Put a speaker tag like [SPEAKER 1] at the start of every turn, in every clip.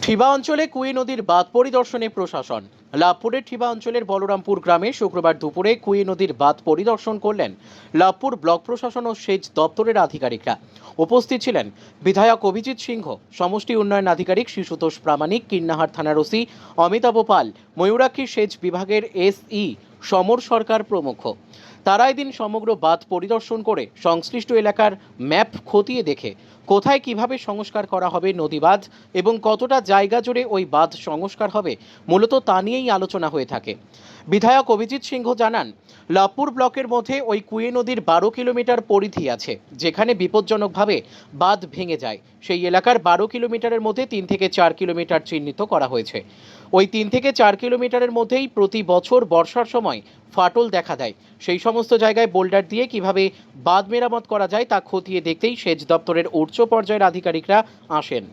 [SPEAKER 1] ঠিবা অঞ্চলে কুয়ে নদীর বাঁধ পরিদর্শনে প্রশাসন। লাভপুরের ঠিবা অঞ্চলের বলরামপুর গ্রামে শুক্রবার দুপুরে কুয়ে নদীর বাঁধ পরিদর্শন করলেন লাভপুর ব্লক প্রশাসন ও সেচ দপ্তরের আধিকারিকরা। উপস্থিত ছিলেন বিধায়ক অভিজিৎ সিংহ, সমষ্টি উন্নয়ন আধিকারিক শিশুতোষ প্রামাণিক, কিন্নাহার থানার ওসি অমিতাভ পাল, ময়ূরাক্ষী সেচ বিভাগের এসই সমর সরকার প্রমুখ। তারা এদিন সমগ্র বাঁধ পরিদর্শন করে সংশ্লিষ্ট এলাকার ম্যাপ খতিয়ে দেখে কোথায় কিভাবে সংস্কার করা হবে নদী বাঁধ এবং কতটা জায়গা জুড়ে ওই বাঁধ সংস্কার হবে, মূলত তা নিয়েই আলোচনা হয়ে থাকে। বিধায়ক অভিজিৎ সিংহ জানান, লাভপুর ব্লকের মধ্যে ওই কুয়ে নদীর 12 কিলোমিটার পরিধি আছে, যেখানে বিপজ্জনকভাবে বাঁধ ভেঙে যায়। সেই এলাকার 12 কিলোমিটারের মধ্যে 3 থেকে 4 কিলোমিটার চিহ্নিত করা হয়েছে। ওই 3 থেকে 4 কিলোমিটারের মধ্যেই প্রতি বছর বর্ষার সময় ফাটল দেখা দেয়। সেই সমস্ত জায়গায় বোল্ডার দিয়ে কিভাবে বাঁধ মেরামত করা যায় তা খতিয়ে দেখতেই সেচ দপ্তরের উচ্চ পর্যায়ের আধিকারিকরা আসেন।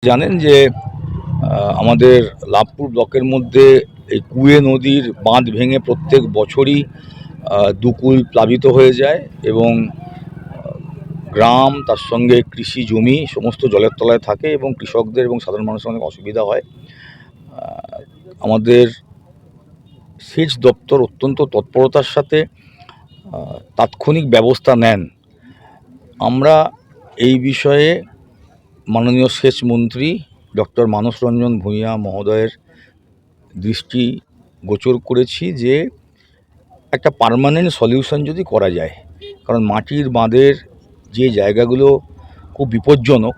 [SPEAKER 2] জানেন যে আমাদের লাভপুর ব্লকের মধ্যে এই কুয়ে নদীর বাঁধ ভেঙে প্রত্যেক বছরই দুকুল প্লাবিত হয়ে যায় এবং গ্রাম তার সঙ্গে কৃষি জমি সমস্ত জলের তলায় থাকে এবং কৃষকদের এবং সাধারণ মানুষের অনেক অসুবিধা হয়। আমাদের সেচ দপ্তর অত্যন্ত তৎপরতার সাথে তাৎক্ষণিক ব্যবস্থা নেন। আমরা এই বিষয়ে মাননীয় সেচ মন্ত্রী ডক্টর মানস রঞ্জন ভূঁইয়া মহোদয়ের দৃষ্টি গোচর করেছি যে একটা পার্মানেন্ট সলিউশন যদি করা যায়, কারণ মাটির বাঁধের যে জায়গাগুলো খুব বিপজ্জনক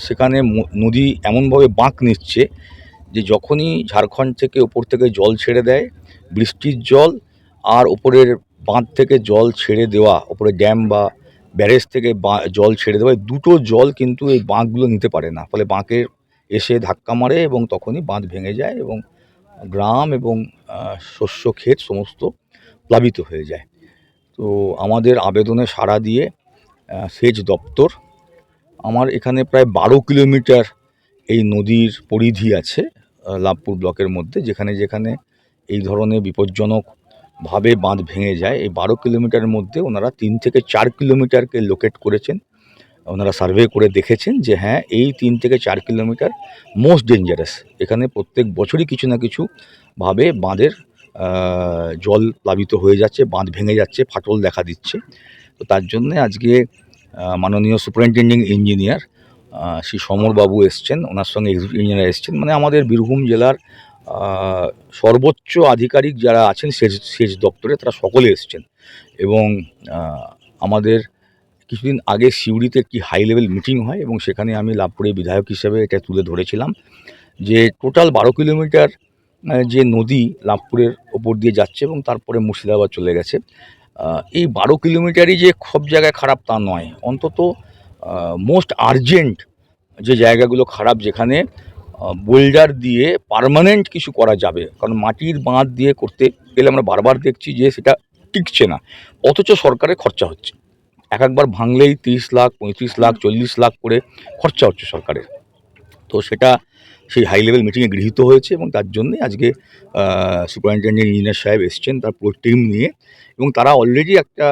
[SPEAKER 2] সেখানে নদী এমনভাবে বাঁক নিচ্ছে যে যখনই ঝাড়খণ্ড থেকে ওপর থেকে জল ছেড়ে দেয়, বৃষ্টির জল আর ওপরের বাঁধ থেকে জল ছেড়ে দেওয়া, ওপরে ড্যাম বা ব্যারেজ থেকে জল ছেড়ে দেওয়া, দুটো জল কিন্তু এই বাঁকগুলো নিতে পারে না, ফলে বাঁকের এসে ধাক্কা মারে এবং তখনই বাঁধ ভেঙে যায় এবং গ্রাম এবং শস্য ক্ষেত সমস্ত প্লাবিত হয়ে যায়। তো আমাদের আবেদনে সাড়া দিয়ে সেচ দপ্তর আমার এখানে প্রায় 12 কিলোমিটার এই নদীর পরিধি আছে লাভপুর ব্লকের মধ্যে, যেখানে যেখানে এই ধরনের বিপজ্জনকভাবে বাঁধ ভেঙে যায় এই 12 কিলোমিটারের মধ্যে ওনারা 3 থেকে 4 কিলোমিটারকে লোকেট করেছেন। ওনারা সার্ভে করে দেখেছেন যে হ্যাঁ, এই 3 থেকে 4 কিলোমিটার মোস্ট ডেঞ্জারাস। এখানে প্রত্যেক বছরই কিছু না কিছুভাবে বাঁধের জল প্লাবিত হয়ে যাচ্ছে, বাঁধ ভেঙে যাচ্ছে, ফাটল দেখা দিচ্ছে। তো তার জন্যে আজকে মাননীয় সুপারিনটেন্ডিং ইঞ্জিনিয়ার শ্রী সমরবাবু এসছেন, ওনার সঙ্গে এক্সিকিউটিভ ইঞ্জিনিয়ার এসছেন, মানে আমাদের বীরভূম জেলার সর্বোচ্চ আধিকারিক যারা আছেন সেচ দপ্তরে তারা সকলে এসছেন। এবং আমাদের কিছুদিন আগে সিউড়িতে একটি হাই লেভেল মিটিং হয় এবং সেখানে আমি লাভপুরের বিধায়ক হিসেবে এটা তুলে ধরেছিলাম যে টোটাল 12 কিলোমিটার যে নদী লাভপুরের ওপর দিয়ে যাচ্ছে এবং তারপরে মুর্শিদাবাদ চলে গেছে, এই 12 কিলোমিটারই যে সব জায়গায় খারাপ তা নয়, অন্তত মোস্ট আর্জেন্ট যে জায়গাগুলো খারাপ, যেখানে বোল্ডার দিয়ে পার্মানেন্ট কিছু করা যাবে, কারণ মাটির বাঁধ দিয়ে করতে গেলে আমরা বারবার দেখছি যে সেটা টিকছে না, অথচ সরকারের খরচা হচ্ছে। একবার ভাঙলেই 30 লাখ, 35 লাখ, 40 লাখ করে খরচা হচ্ছে সরকারের। তো সেটা সেই হাই লেভেল মিটিংয়ে গৃহীত হয়েছে এবং তার জন্যে আজকে সুপারিনটেন্ডেন্ট ইঞ্জিনিয়ার সাহেব এসছেন তার পুরো টিম নিয়ে, এবং তারা অলরেডি একটা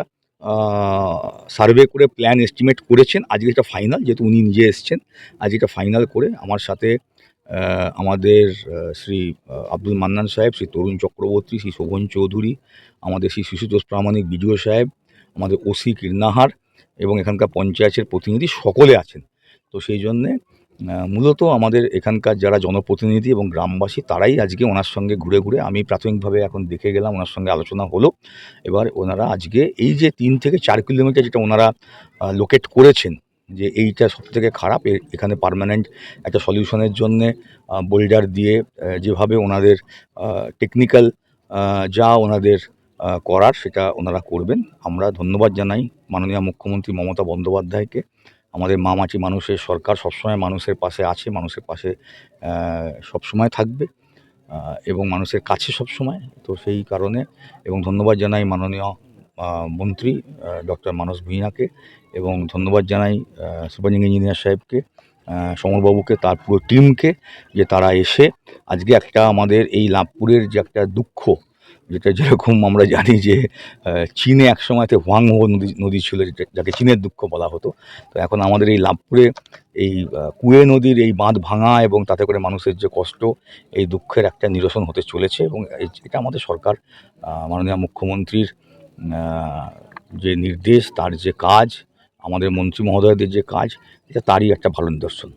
[SPEAKER 2] সার্ভে করে প্ল্যান এস্টিমেট করেছেন। আজকে এটা ফাইনাল, যেহেতু উনি নিজে এসছেন, আজকে এটা ফাইনাল করে আমার সাথে আমাদের শ্রী আব্দুল মান্নান সাহেব, শ্রী তরুণ চক্রবর্তী, শ্রী শোভন চৌধুরী, আমাদের শ্রী শিশুতোষ প্রামাণিক বিডিও সাহেব, আমাদের ওসি কিন্নাহার এবং এখানকার পঞ্চায়েতের প্রতিনিধি সকলে আছেন। তো সেই জন্যে মূলত আমাদের এখানকার যারা জনপ্রতিনিধি এবং গ্রামবাসী তারাই আজকে ওনার সঙ্গে ঘুরে ঘুরে, আমি প্রাথমিকভাবে এখন দেখে গেলাম, ওনার সঙ্গে আলোচনা হলো। এবার ওনারা আজকে এই যে 3 থেকে 4 কিলোমিটার যেটা ওনারা লোকেট করেছেন যে এইটা সবথেকে খারাপ, এখানে পার্মানেন্ট একটা সলিউশনের জন্যে বোল্ডার দিয়ে যেভাবে ওনাদের টেকনিক্যাল যা ওনাদের করার সেটা ওনারা করবেন। আমরা ধন্যবাদ জানাই মাননীয় মুখ্যমন্ত্রী মমতা বন্দ্যোপাধ্যায়কে। আমাদের মামাটি মানুষের সরকার সবসময় মানুষের পাশে আছে, মানুষের পাশে সবসময় থাকবে এবং মানুষের কাছে সবসময়। তো সেই কারণে এবং ধন্যবাদ জানাই মাননীয় মন্ত্রী ডক্টর মানস ভূঁইয়াকে, এবং ধন্যবাদ জানাই সুপারিনটেন্ডেন্ট ইঞ্জিনিয়ার সাহেবকে, সমরবাবুকে, তার পুরো টিমকে, যে তারা এসে আজকে একটা আমাদের এই লাভপুরের যে একটা দুঃখ, যেটা যেরকম আমরা জানি যে চীনে একসময়তে হোয়াংহো নদী ছিল, যাকে চীনের দুঃখ বলা হতো, তো এখন আমাদের এই লাভপুরে এই কুয়ে নদীর এই বাঁধ ভাঙা এবং তাতে করে মানুষের যে কষ্ট, এই দুঃখের একটা নিরসন হতে চলেছে। এবং এটা আমাদের সরকার, মাননীয় মুখ্যমন্ত্রীর যে নির্দেশ, তার যে কাজ, আমাদের মন্ত্রী মহোদয়দের যে কাজ, এটা তারই একটা ভালো নিদর্শন।